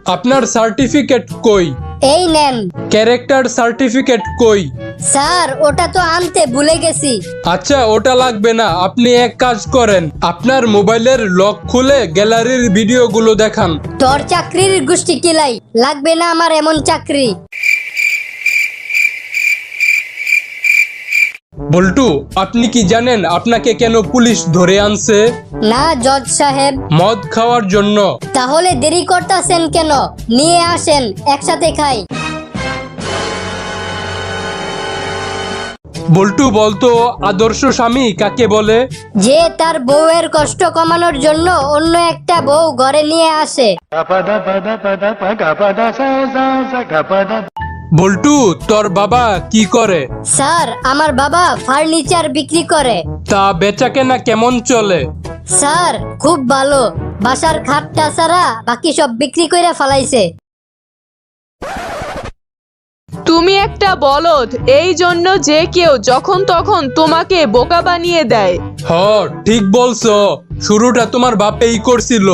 আপনার সার্টিফিকেট কই? এই নেন। ক্যারেক্টার সার্টিফিকেট কই? স্যার ওটা তো আনতে ভুলে গেছি। আচ্ছা, ওটা লাগবে না। আপনি এক কাজ করেন, আপনার মোবাইলের লক খুলে গ্যালারির ভিডিওগুলো দেখান। তোর চাকরির গোষ্ঠী কিলাই, লাগবে না আমার এমন চাকরি। বল্টু, আপনি কি জানেন আপনাকে কেন পুলিশ ধরে আনছে? না জজ সাহেব। মদ খাওয়ার জন্য। তাহলে দেরি করতেছেন কেন? নিয়ে আসেন, একসাথে খাই। বল্টু, বলতো আদর্শ স্বামী কাকে বলে? যে তার বউয়ের কষ্ট কমানোর জন্য অন্য একটা বউ ঘরে নিয়ে আসে। বল্টু, তোর বাবা কি করে? স্যার আমার বাবা ফার্নিচার বিক্রি করে। তা বেচা কেনা কেমন চলে? স্যার খুব ভালো, বাসার খাটটা ছাড়া বাকি সব বিক্রি করে ফেলাইছে। তুমি একটা বলদ, এই জন্য যে কেউ যখন তখন তোমাকে বোকা বানিয়ে দেয়। হ, ঠিক বলছো। শুরুটা তোমার বাপেই করছিল।